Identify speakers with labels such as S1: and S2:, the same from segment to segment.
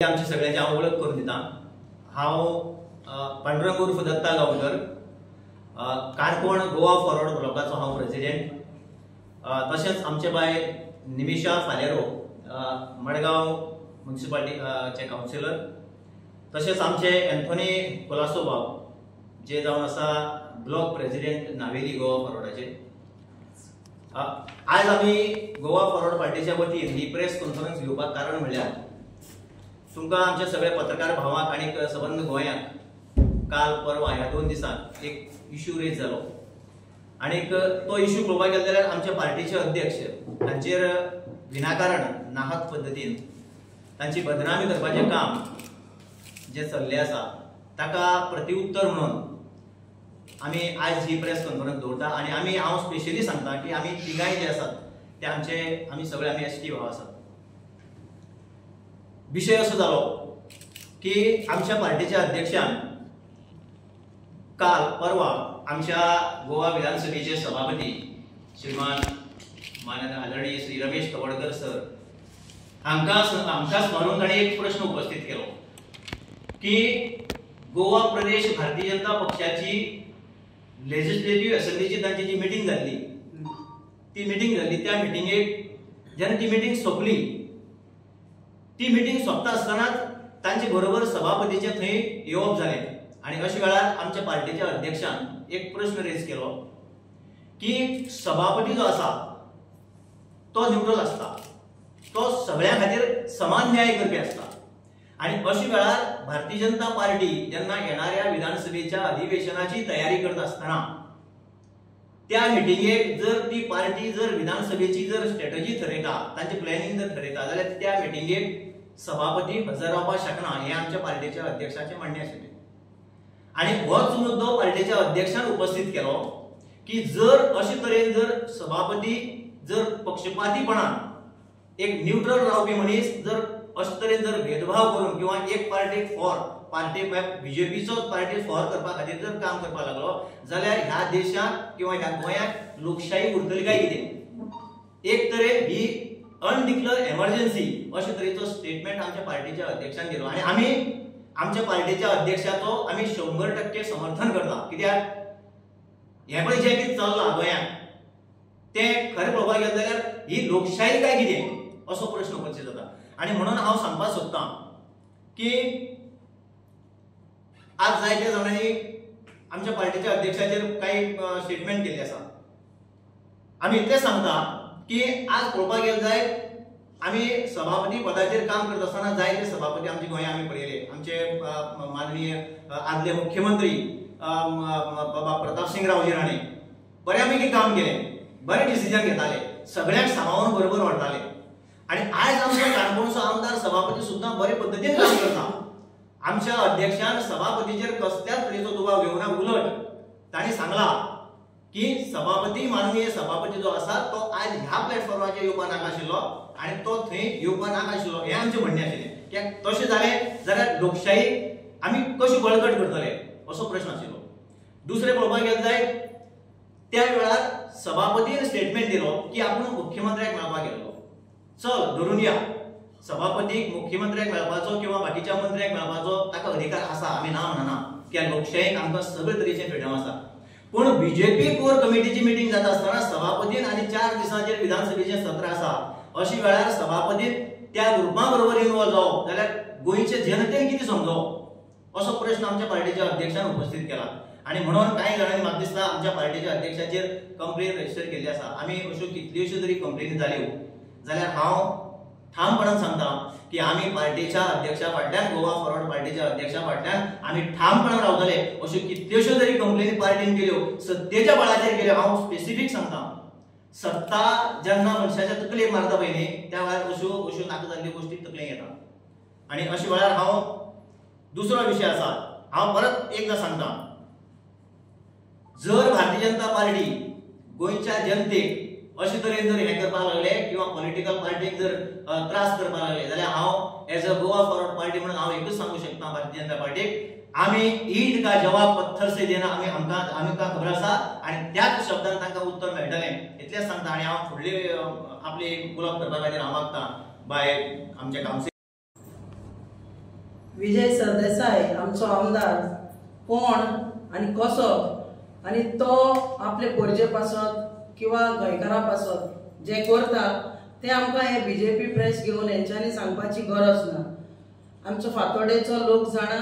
S1: आमच्या सगळ्यांची हांव वळख करून दिता। हांव पांडुरंग उर्फ दत्ता गांवकर, काणकोण गोवा फॉरवर्ड ब्लॉकाचो हांव प्रेसिडेंट। तशेंच आमचे भायर निमिशा फालेरो, मडगांव म्युनिसिपालिटीचे काउन्सिलर। तशेंच आमचे एंथोनी कोलासो बाब, जे जावन आसा ब्लॉक प्रेसिडेंट नावेली गोवा फॉरवर्डाचे। आज आमी गोवा फॉरवर्ड पार्टीच्या वतीन ही प्रेस कॉन्फरन्स घेवपाक कारण म्हणल्यार तुमकां आमच्या सगळ्या पत्रकार भावांक आणि सबंद गोंयांक काल परवा ह्या 2 दिसांत एक इश्यू रेज जालो आणि तो इश्यू पळोवपाक गेलो जाल्यार आमच्या पार्टीचे अध्यक्ष तांचेर विनाकारण नाहक पद्दतीन तांची बदनामी करपाचें काम जे चल्लें आसा ताका प्रतिउत्तर म्हणून आमी आज ही प्रेस कॉन्फरन्स दवरता। आणि हांव स्पेशली सांगता की आमी तिगाय जे आसात ते आमी सगळे एसटी भाव आसात। विषय असो जालो की आमच्या पार्टीच्या अध्यक्षान काल परवा आमच्या गोवा विधानसभेचे सभापती श्रीमान माननीय आदरणीय श्री रमेश कवडकर सर हांकां स्मरून ताणें एक प्रश्न उपस्थित केलो की गोवा प्रदेश भारतीय जनता पक्षाची लेजिस्लेटिव्ह असेंब्लीची तांची जी मिटींग जाल्ली त्या मिटींगेक जेन्ना ती मिटींग सोंपली, ती मिटींग सोंपता आसतनाच तांचे बरोबर सभापतीचे थंय येवप जालें आणि अशा वेळार आमच्या पार्टीच्या अध्यक्षान एक प्रश्न रेज केलो की सभापती जो आसा तो न्यूट्रल आसता, तो सगळ्या खातीर समान न्याय करपी आसता आणि अशा वेळार भारतीय जनता पार्टी जेन्ना येणाऱ्या विधानसभेच्या अधिवेशनाची तयारी करत असताना त्या मिटींगेक जर ती पार्टी जर विधानसभेची जर स्ट्रॅटेजी ठरयता, तांचे प्लॅनिंग जर ठरयता जाल्यार त्या मिटींगेक सभापती हजर रावपाक शकना हे आमच्या पार्टीच्या अध्यक्षाचे म्हणणे आशिल्ले। आणि होच मुद्दो पार्टीच्या अध्यक्षान उपस्थित केलो की जर अशे तरेन जर सभापती जर पक्षपातीपणान एक न्यूट्रल रावपी मनीस जर अशे तरेन जर भेदभाव करून किंवा एक पार्टीक फॉर पार्टी बीजेपीचो पार्टी फॉर करपा खातीर जर काम करपाक लागलो जाल्यार ह्या देशात किंवा ह्या गोंयांत लोकशाही उरतली काय कितें? एक तरेन ही अनडिक्लेअर्ड एमर्जन्सी अशे तरेचो स्टेटमेंट आमच्या पार्टीच्या अध्यक्षान दिलो आणि आमी आमच्या पार्टीच्या अध्यक्षाचो आमी 100% समर्थन करता। कित्याक हे पळय जें कितें चल्लां गोंयांत तें खरें पळोवपाक गेलें जाल्यार ही लोकशाही काय कितें असो प्रश्न उपस्थित जाता। आणि म्हणून हांव सांगपाक सोदतां की आज जायत्या जाणांनी आमच्या पार्टीच्या अध्यक्षाचेर काही स्टेटमेंट केल्ले आसा। आमी इतलें सांगता की आज पळोवपाक गेले जायत आमी सभापती पदाचेर काम करता आसतना जायते सभापती आमच्या गोंयांत आमी पळयले। आमचे माननीय आदले मुख्यमंत्री बाबा प्रतापसिंग रावजी राणे बऱ्यापैकी काम केलें, बरे डिसिजन घेताले, सगळ्यांक सांबाळून बरोबर व्हरताले आणि आज आमच्या काणकोणचो आमदार सभापती सुद्दां बरे पद्दतीन काम करता। आमच्या अध्यक्षान सभापतीचेर कसल्याच तरेचो दुबाव घेवना, उलट ताणें सांगला की सभापती माननीय सभापती जो आसा तो आज ह्या प्लॅटफॉर्माचेर येवपाक नाका आशिल्लो आणि तो थंय येवपाक नाका आशिल्लो हे आमचें म्हणणें आशिल्लें। कित्याक तशें जालें जाल्यार लोकशाही आमी कशी बळकट करतले असो प्रश्न आशिल्लो। दुसरें पळोवपाक गेलें जायत त्या वेळार सभापतीन स्टेटमेंट दिलो की आपूण मुख्यमंत्र्याक मेळपाक गेल्लो। चल धरून या, सभापतीक मुख्यमंत्र्याक मेळपाचो किंवा बाकीच्या मंत्र्याक मेळपाचो ताका अधिकार आसा, आमी ना म्हणना, कित्याक लोकशायेक आमकां सगळे तरेचे फ्रिडम आसा। पूण बीजेपी कोर कमिटीची मिटींग जाता आसतना सभापतीन आनी 4 दिसांचेर विधानसभेचें सत्र आसा, अशा वेळार सभापतीन त्या ग्रुपा बरोबर इन्वॉल्व जावप जाल्यार गोंयचे जनतेक कितें समजोवप असो प्रश्न आमच्या पार्टीच्या अध्यक्षान उपस्थित केला। आणि म्हणून काही जाणांनी म्हाका दिसता आमच्या पार्टीच्या अध्यक्षाचेर कंप्लेन रजिस्टर केल्ली आसा। आमी अश्यो कितल्योश्यो जरी कंप्लेनी जाल्यो जाल्यार हांव ठामपणान सांगता की आमी पार्टीच्या अध्यक्षा फाटल्यान गोवा फॉरवर्ड पार्टीच्या अध्यक्षा फाटल्यान आमी ठामपणान रावतले। अश्यो कितल्योश्यो जरी कंप्लेनी पार्टीन केल्यो सत्तेच्या बळाचेर केल्यो, हांव स्पेसिफीक सांगता, सत्ता जेन्ना मनशाच्या तकलेक मारता पळय न्ही त्या वेळार अश्यो नाका जाल्ल्यो गोश्टी तकलेक येता आणि अशा वेळार हांव दुसरो विशय आसा, हांव परत एकदा सांगता, जर भारतीय जनता पार्टी गोंयच्या जनतेक अशे तरेन जर हें करपाक लागले किंवा पॉलिटिकल पार्टीक जर त्रास करपाक लागले जाल्यार हांव as a Goa forward party म्हणून हांव एकच सांगू शकता भारतीय जनता पार्टीक, आमी ईद का जवाब पत्थर से देना आमकां खबर आसा आणि त्याच शब्दान तांकां उत्तर मेळटलें इतलेंच सांगता। आणि हांव फुडली आपली उलोवप करपा खातीर हांव मागता बाय आमचे काउन्सिल
S2: विजय सरदेसाय आमचो आमदार कोण आनी कसो आनी तो आपले परजे पासत किंवा गोंयकारां पासत जे करता ते आमकां हे बीजेपी प्रेस घेवन हेंच्यांनी सांगपाची गरज ना। आमचो फातोडेचो लोक जाणा,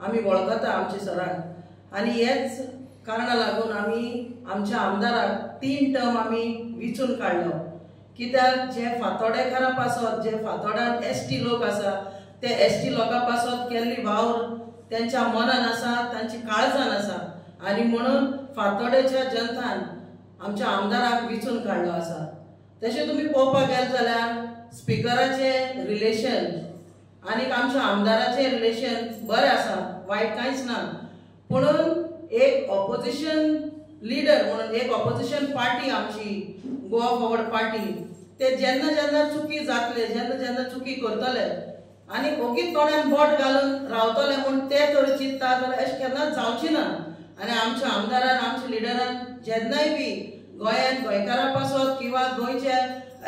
S2: आमी वळखता आमचे सराक आनी हेच कारणा लागून आमी आमच्या आमदाराक 3 टर्म आमी विचून काडलो। कित्याक जे फातोडेकारां पासत जे फातोड्यान एसटी लोक आसा ते एसटी लोकां पासत केल्ली वावर त्यांच्या मनान आसा, तांची काळजान आसा आनी म्हणून फातोडेच्या जनतान आमच्या आमदाराक विचून काडलो आसा। तशें तुमी पळोवपाक गेले जाल्यार स्पिकराचे रिलेशन आनी आमच्या आमदाराचे रिलेशन बरें आसा, वायट कांयच ना। पुणून एक ऑपोजिशन लिडर म्हणून एक ऑपोजिशन पार्टी आमची गोवा फॉरवर्ड पार्टी ते जेन्ना जेन्ना चुकी जातले जेन्ना जेन्ना चुकी करतले आनी ओगीच तोंडान बोट घालून रावतले म्हूण ते तर चिंतता जाल्यार अशें केन्नाच जावची ना। आनी आमच्या आमदारान आमच्या लिडरान जेन्नाय बी गोंयांत गोंयकारां पासत किंवा गोंयचे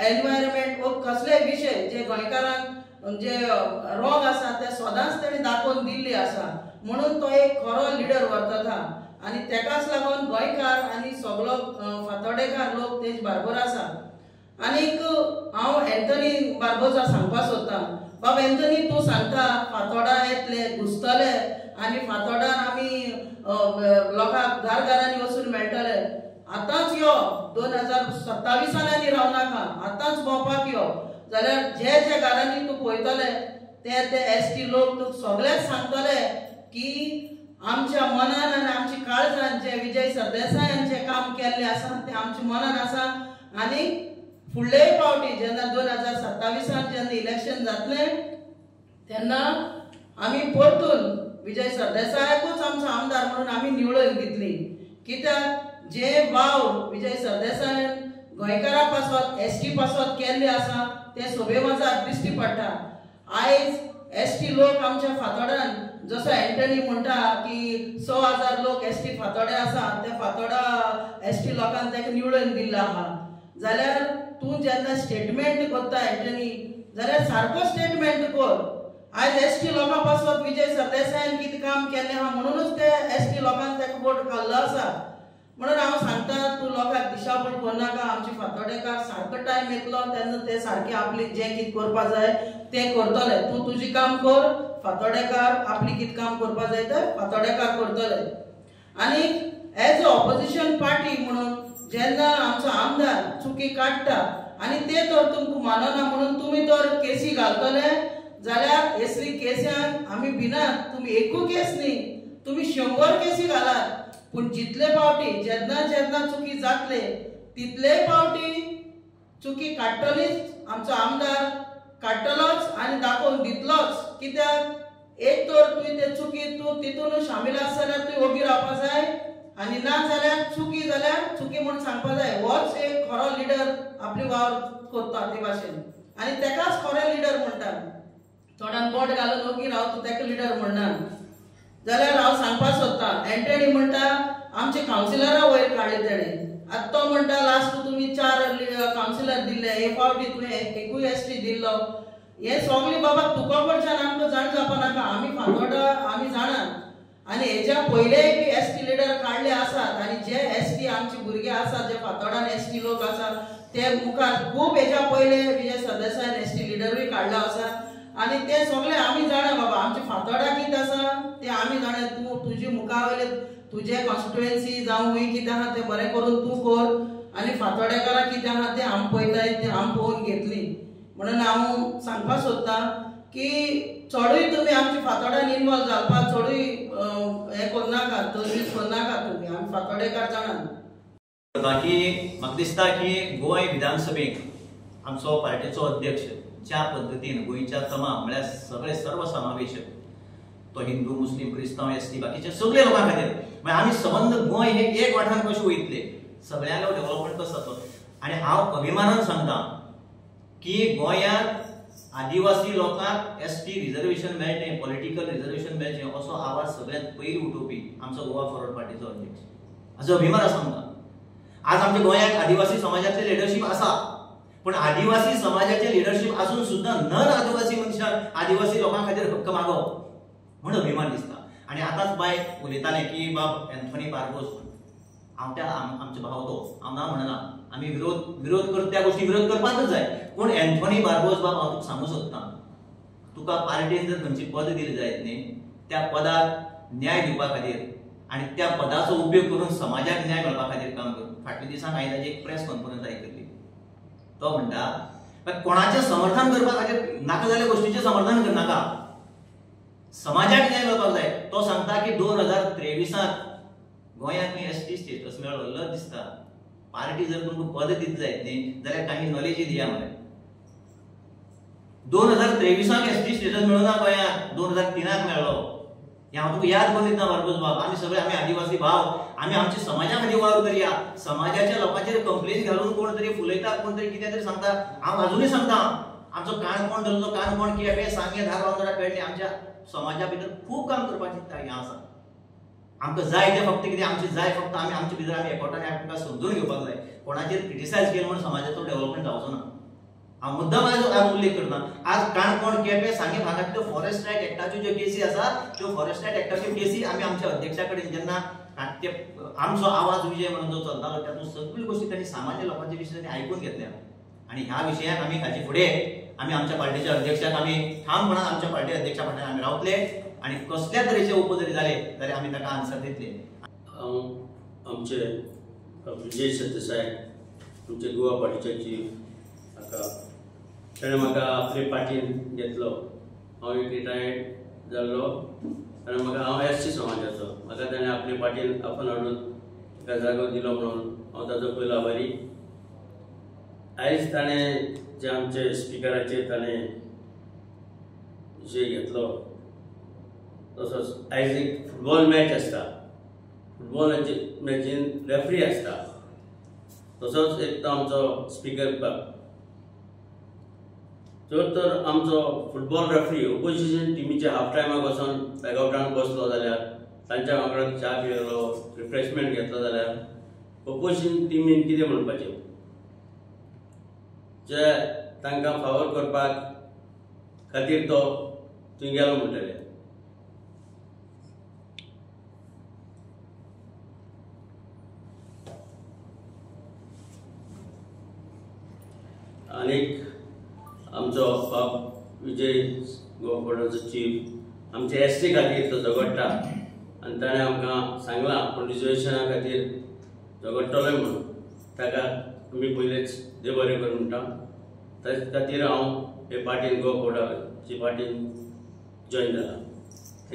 S2: एनवायरमेंट वो कसलेय विशय जे गोंयकारांक जे रोंग आसा ते सदांच तेणी दाखोवन दिल्ली आसा। म्हणून तो एक खरो लिडर वर्तता आनी तेकाच लागून गोंयकार आनी सगळो फातोडेकार लोक तेज बरोबर आसा। आनीक हांव एंथनी बार्बोजा सांगपाक सोदतां, बाबा एंथनी तूं सांगता फातोडा येतले घुसतले आनी फातोडान आमी लोकांक घरांनी वचून मेळटले। आतांच यो 2027 आनी रावनाका, आतांच भोंवपाक यो जाल्यार जे जे घरांनी तूं पळयतले ते एसटी लोक तुका सगळेच सांगतले की आमच्या मनान आनी आमची काळजान जे विजय सरदेसायान जे काम केल्ले आसा ते आमच्या मनान आसा। आनी फुडले फावटी जेन्ना 2027 जेन्ना इलेक्शन जातले तेन्ना आमी परतून विजय सरदेसायाकूच आमचो आमदार म्हणून आमी निवडून दितली। कित्याक जे वाव विजय सरदेसायान गोंयकारां पासत एसटी पासत केल्ले आसा ते सोबे मजार दिश्टी पडटा। आयज एसटी लोक आमच्या फातोड्यान जसो एंटनी म्हणटा की 100,000 लोक एसटी फातोडे आसा ते फातोडा एसटी लोकांक तेका निवडून दिल्लो आहा। जाल्यार तूं जेन्ना स्टेटमेंट करता एंटनी जाल्यार सारको स्टेटमेंट कर। आयज एसटी लोकां पासत विजय सरदेसायान कितें काम केल्लें आहा म्हणूनच ते एसटी लोकांक तेका वोट घाल्लो आसा। म्हणून हांव सांगता तूं लोकांक दिशाभूल करनाका। आमचे फातोडेकार सारको टायम येतलो तेन्ना ते सारके आपले जे कितें करपा जाय ते करतले। तूं तुजी काम कर, फातोडेकार आपली कितें काम करपा जाय ते फातोडेकार करतले। आनी एज अ ऑपोजिशन पार्टी म्हणून जेन्ना आमचो आमदार चुकी काडटा आनी ते तर तुमकां मानना म्हणून तुमी तर केसी घालतले जाल्यार असली केसांक आमी भिनात। तुमी एकू केस न्ही, तुमी 100 केसी घालात, पूण जितले फावटी जेन्ना जेन्ना चुकी जातले तितले फावटी चुकी काडटलीच आमचो आमदार काडटलोच आनी दाखोवन दितलोच। कित्याक एक तर तुवें ते चुकी तूं तितून शामील आसा जाल्यार तुवें ओगी रावपा जाय आनी ना जाल्यार चुकी म्हणून सांगपा जाय। होच एक खरो लिडर आपली वावर करता ते भाशेन आनी तेकाच खरो लिडर म्हणटा। तोंडान बोट घालून ओगी रावता तेका लिडर म्हणना। जाल्यार हांव सांगपाक सोदतां एंटनी म्हणटा आमचे कावन्सिलरां वयर काडले तेणे। आतां तो म्हणटा लास्ट तुमी 4 कावन्सिलर दिल्ले, हे फावटी तुवें एकूय एसटी दिल्लो। हे सगळी बाबा तुका कडच्यान आमकां जाण जावपा नाका। आमी फातोडा आमी जाणात आनी हेच्या पयलेय बी एसटी लिडर काडले आसात आनी जे एसटी आमचे भुरगे आसात जे फातोडान एसटी लोक आसा ते मुखार खूब हेच्या पयले विजय सरदेसायान एसटी लिडरूय काडलो आसा आनी ते सगळे आमी जाणा। बाबा आमचे फातोडा कितें आसा ते आमी जाणा। तूं तुजी मुखावयले तुजे कॉन्स्टिट्युएन्सी जावं हूंय कितें आहा तें बरें करून तूं कर आनी फातोडेकारां कितें आहा तें आमी पळयताय तें आमी पळोवन घेतली। म्हणून हांव सांगपाक सोदतां की चडूय तुमी आमच्या फातोड्यान इनवॉल्व जावपाक चडूय हें करनाका, तजवीज करनाका तुमी। आमी फातोडेकार जाणात।
S1: बाकी म्हाका दिसता की गोंय विधानसभेक आमचो पार्टीचो अध्यक्ष ज्या पद्दतीन गोंयच्या तमाम म्हळ्यार सगळे सर्वसमावेशक तो हिंदू मुस्लिम क्रिस्तांव एसटी बाकीचे सगळे लोकां खातीर म्हळ्यार आमी संबंद गोंय हे एक वाठारान कशें वयतले सगळ्यांक डेव्हलपमेंट कसो जातलो। आनी हांव अभिमानान सांगता की गोंयांत आदिवासी लोकांक एसटी रिजर्वेशन मेळचें, पॉलिटिकल रिजर्वेशन मेळचें असो आवाज सगळ्यांत पयली उठोवपी आमचो गोवा फॉरवर्ड पार्टीचो अध्यक्ष। हाजो अभिमान सांगता। आज आमच्या गोंयांत आदिवासी समाजाचें लिडरशीप आसा, पण आदिवासी समाजाचें लिडरशीप आसून सुद्दां नन आदिवासी मनशान आदिवासी लोकां खातीर हक्क मागप म्हणून अभिमान दिसता. आणि आताच बाय उलयताले की बाब एंथोनी बार्बोस आमचे भाव तो हांव ना म्हणना, आम्ही विरोध करता त्या गोष्टी विरोध करपाकच जाय. पूण एंथोनी बार्बोस बाब हांव तुका सांगू सोदतां, तुका पार्टीन जर खंयची पद दिली जायत न्ही, त्या पदाक न्याय दिवपा खातीर आनी त्या पदाचो उपयोग करून समाजाक न्याय मेळपा खातीर काम कर. फाटल्या दिसांक हांवें ताची एक प्रेस कॉन्फरन्स आयकल्ली. तो म्हणटा कोणाचें समर्थन करपा खातीर नाका जाल्या गोष्टीचें समर्थन करनाका, समाजाक न्याय मेळपाक जाय. तो सांगता की 2023 गोंयांत एसटी स्टेटस मेळ्ळो दिसता. पार्टी जर तुमकां पद दित जायत न्ही जाल्यार काही नॉलेज दिया मरे. 2023 एसटी स्टेटस मेळूना गोंयांत, 2003 मेळ्ळो. हे हांव तुका याद करून दिता बार्बोस बाब. आमी आदिवासी भाव, आमी आमच्या समाजा खातीर वावर करया. समाजाच्या लोकांचेर कंप्लेन घालून कोण तरी फुलयता, कोण तरी कितें तरी सांगता. हांव अजूनय सांगता, आमचो काणकोण धरलो, काणकोण केपें सांगे धारबांदोडा पेडणे, आमच्या समाजा भितर खूब काम करपाचें हें आसा. आमकां जाय तें फक्त कितें आमचें जाय फक्त आमच्या भितर आमी एकवटान आमकां समजून घेवपाक जाय. कोणाचेर क्रिटिसायज केलें म्हणून समाजाचो डेव्हलपमेंट जावचो ना. हांव मुद्दाम आज उल्लेख करना. आज काणकोण केपें सांगे भागांतल्यो फॉरेस्ट रायट एक्टाच्यो ज्यो केसी आसा, त्यो फॉरेस्ट रायट एक्टाच्यो केसी आमी आमच्या अध्यक्षा कडेन जेन्ना आमचो आवाज विजय म्हणून जो चलतालो तातूंत सगळ्यो गोश्टी तांणी सामान्य लोकांचे विशय तांणी आयकून घेतल्या. आनी ह्या विशयाक आमी हाचे फुडें आमी आमच्या पार्टीच्या अध्यक्षाक आमी ठामपणान आमच्या पार्टी अध्यक्षा फाटल्यान आमी रावतले आनी कसल्या तरेचे उपजरी जाले जाल्यार आमी ताका आन्सर दितले.
S3: आमचे विजय सरदेसाय आमचे गोवा पार्टीचे चीफ हाका ताणें म्हाका आपले पार्टीन घेतलो. हांव एक रिटायर्ड जाल्लो आनी हांव एसटी समाजाचो. म्हाका ताणें आपले पार्टीन आपण हाडून ताका जागो दिलो म्हणून हांव ताजो पयलो आभारी. आयज ताणें जे आमचे स्पिकराचेर ताणें विशय घेतलो, तसोच आयज एक फुटबॉल मॅच आसता, फुटबॉल मॅचीन रेफ्री आसता, तसोच एक तो आमचो स्पीकर बाब. तर आमचो फुटबॉल रेफ्री ओपोजिशन टिमीच्या हाफ टायमाक वचून बॅगआउटान बसलो जाल्यार, तांच्या वांगडा च्या पियलो, रिफ्रेशमेंट घेतलो जाल्यार ओपोजिशन टिमीन कितें म्हणपाचें, जे तांकां फावर करपाक खातीर तो थंय गेलो म्हणटले. आनीक आमचो बाब विजय गोवापाडाचो चीफ आमचे एसटी खातीर तो झगडटा आनी ताणें आमकां सांगलां पूण रिजर्वेशना खातीर झगडटलोय म्हणून. ताका आमी पयलेच देव बरें कर म्हणटा. ताचे खातीर हांव हे पार्टीन गोवापाडाची पार्टीन जॉयन जाला.